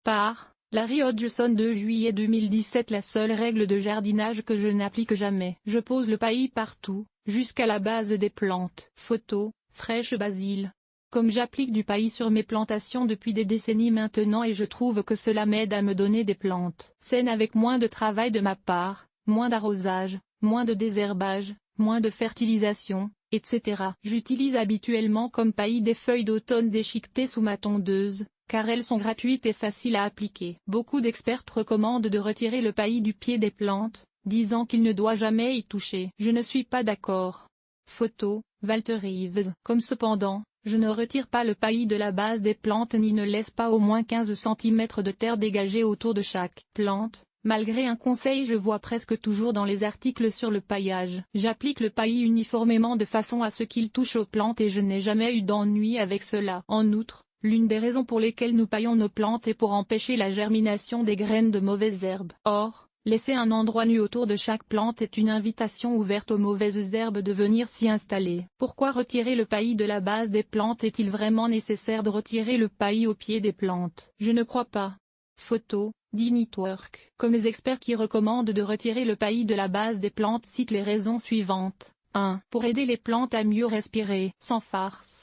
Par Larry Hodgson, 2 juillet 2017. La seule règle de jardinage que je n'applique jamais. Je pose le paillis partout, jusqu'à la base des plantes. Photo, fraîche basil. Comme j'applique du paillis sur mes plantations depuis des décennies maintenant et je trouve que cela m'aide à me donner des plantes saines avec moins de travail de ma part, moins d'arrosage, moins de désherbage, moins de fertilisation, etc. J'utilise habituellement comme paillis des feuilles d'automne déchiquetées sous ma tondeuse, car elles sont gratuites et faciles à appliquer. Beaucoup d'experts recommandent de retirer le paillis du pied des plantes, disant qu'il ne doit jamais y toucher. Je ne suis pas d'accord. Photo, Walter Reeves. Comme cependant, je ne retire pas le paillis de la base des plantes ni ne laisse pas au moins 15 cm de terre dégagée autour de chaque plante. Malgré un conseil je vois presque toujours dans les articles sur le paillage. J'applique le paillis uniformément de façon à ce qu'il touche aux plantes et je n'ai jamais eu d'ennui avec cela. En outre, l'une des raisons pour lesquelles nous paillons nos plantes est pour empêcher la germination des graines de mauvaises herbes. Or, laisser un endroit nu autour de chaque plante est une invitation ouverte aux mauvaises herbes de venir s'y installer. Pourquoi retirer le paillis de la base des plantes? Est-il vraiment nécessaire de retirer le paillis au pied des plantes? Je ne crois pas. Photo, DNetwork. Comme les experts qui recommandent de retirer le paillis de la base des plantes citent les raisons suivantes. 1. Pour aider les plantes à mieux respirer. Sans farce.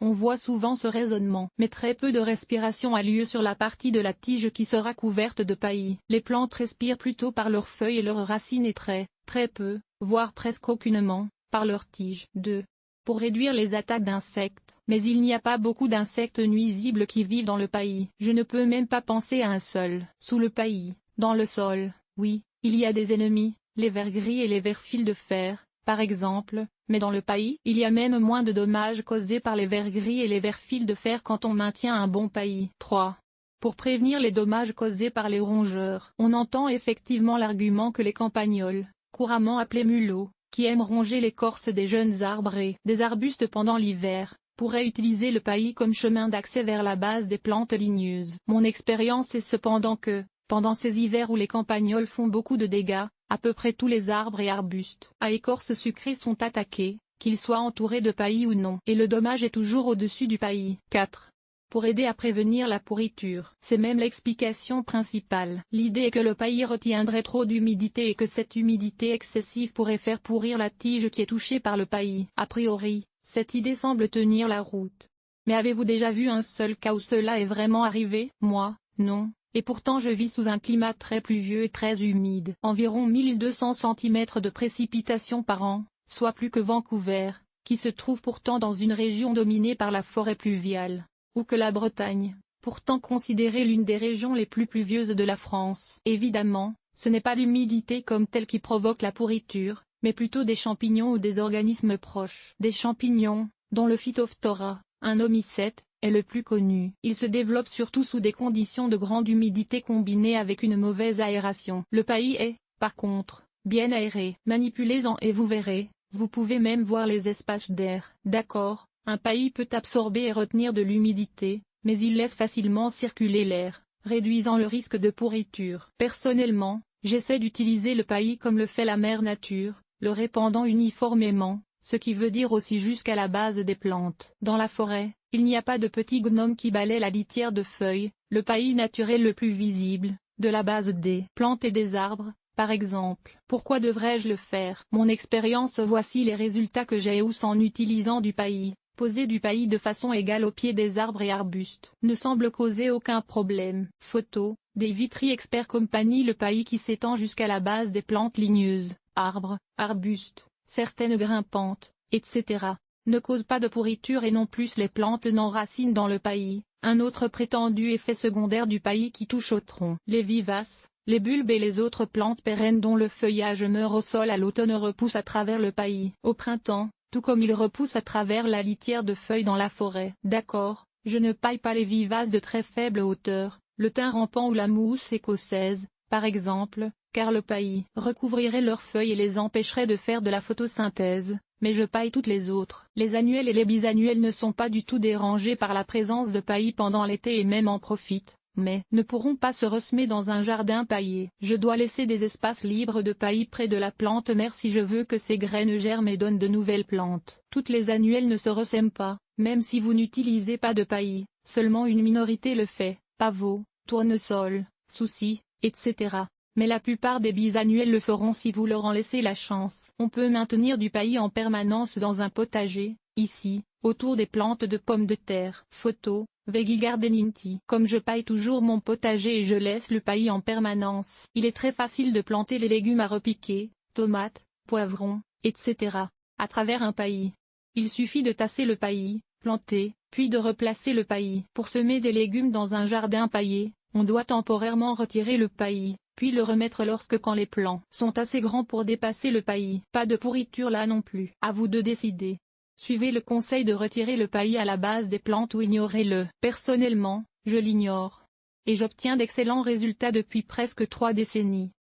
On voit souvent ce raisonnement, mais très peu de respiration a lieu sur la partie de la tige qui sera couverte de paillis. Les plantes respirent plutôt par leurs feuilles et leurs racines et très peu, voire presque aucunement, par leurs tiges. 2. Pour réduire les attaques d'insectes, mais il n'y a pas beaucoup d'insectes nuisibles qui vivent dans le paillis. Je ne peux même pas penser à un seul. Sous le paillis, dans le sol, oui, il y a des ennemis, les vers gris et les vers fil de fer, par exemple, mais dans le paillis, il y a même moins de dommages causés par les vers gris et les vers fil de fer quand on maintient un bon paillis. 3. Pour prévenir les dommages causés par les rongeurs. On entend effectivement l'argument que les campagnols, couramment appelés mulots, qui aiment ronger l'écorce des jeunes arbres et des arbustes pendant l'hiver, pourraient utiliser le paillis comme chemin d'accès vers la base des plantes ligneuses. Mon expérience est cependant que, pendant ces hivers où les campagnols font beaucoup de dégâts, à peu près tous les arbres et arbustes à écorce sucrée sont attaqués, qu'ils soient entourés de paillis ou non. Et le dommage est toujours au-dessus du paillis. 4. Pour aider à prévenir la pourriture. C'est même l'explication principale. L'idée est que le paillis retiendrait trop d'humidité et que cette humidité excessive pourrait faire pourrir la tige qui est touchée par le paillis. A priori, cette idée semble tenir la route. Mais avez-vous déjà vu un seul cas où cela est vraiment arrivé? Moi, non. Et pourtant je vis sous un climat très pluvieux et très humide. Environ 1200 cm de précipitations par an, soit plus que Vancouver, qui se trouve pourtant dans une région dominée par la forêt pluviale, ou que la Bretagne, pourtant considérée l'une des régions les plus pluvieuses de la France. Évidemment, ce n'est pas l'humidité comme telle qui provoque la pourriture, mais plutôt des champignons ou des organismes proches. Des champignons, dont le Phytophthora, un omycète, est le plus connu. Il se développe surtout sous des conditions de grande humidité combinées avec une mauvaise aération. Le paillis est, par contre, bien aéré. Manipulez-en et vous verrez, vous pouvez même voir les espaces d'air. D'accord, un paillis peut absorber et retenir de l'humidité, mais il laisse facilement circuler l'air, réduisant le risque de pourriture. Personnellement, j'essaie d'utiliser le paillis comme le fait la mère nature, le répandant uniformément, ce qui veut dire aussi jusqu'à la base des plantes. Dans la forêt, il n'y a pas de petits gnomes qui balaient la litière de feuilles, le paillis naturel le plus visible, de la base des plantes et des arbres, par exemple. Pourquoi devrais-je le faire? Mon expérience. Voici les résultats que j'ai eus en utilisant du paillis. Poser du paillis de façon égale au pied des arbres et arbustes ne semble causer aucun problème. Photo, des Vitry Expert Company. Le paillis qui s'étend jusqu'à la base des plantes ligneuses, arbres, arbustes, certaines grimpantes, etc. ne cause pas de pourriture et non plus les plantes n'enracinent dans le paillis. Un autre prétendu effet secondaire du paillis qui touche au tronc. Les vivaces, les bulbes et les autres plantes pérennes dont le feuillage meurt au sol à l'automne repoussent à travers le paillis. Au printemps, tout comme ils repoussent à travers la litière de feuilles dans la forêt. D'accord, je ne paille pas les vivaces de très faible hauteur, le thym rampant ou la mousse écossaise, par exemple, car le paillis recouvrirait leurs feuilles et les empêcherait de faire de la photosynthèse. Mais je paille toutes les autres. Les annuels et les bisannuels ne sont pas du tout dérangés par la présence de paillis pendant l'été et même en profitent, mais ne pourront pas se ressemer dans un jardin paillé. Je dois laisser des espaces libres de paillis près de la plante mère si je veux que ces graines germent et donnent de nouvelles plantes. Toutes les annuelles ne se ressèment pas, même si vous n'utilisez pas de paillis, seulement une minorité le fait. Pavots, tournesol, soucis, etc. Mais la plupart des bisannuels le feront si vous leur en laissez la chance. On peut maintenir du paillis en permanence dans un potager, ici, autour des plantes de pommes de terre. Photo, Veggie Gardeninti. Comme je paille toujours mon potager et je laisse le paillis en permanence, il est très facile de planter les légumes à repiquer, tomates, poivrons, etc. à travers un paillis. Il suffit de tasser le paillis, planter, puis de replacer le paillis. Pour semer des légumes dans un jardin paillé, on doit temporairement retirer le paillis, puis le remettre quand les plants sont assez grands pour dépasser le paillis. Pas de pourriture là non plus. À vous de décider. Suivez le conseil de retirer le paillis à la base des plantes ou ignorez-le. Personnellement, je l'ignore. Et j'obtiens d'excellents résultats depuis presque 3 décennies.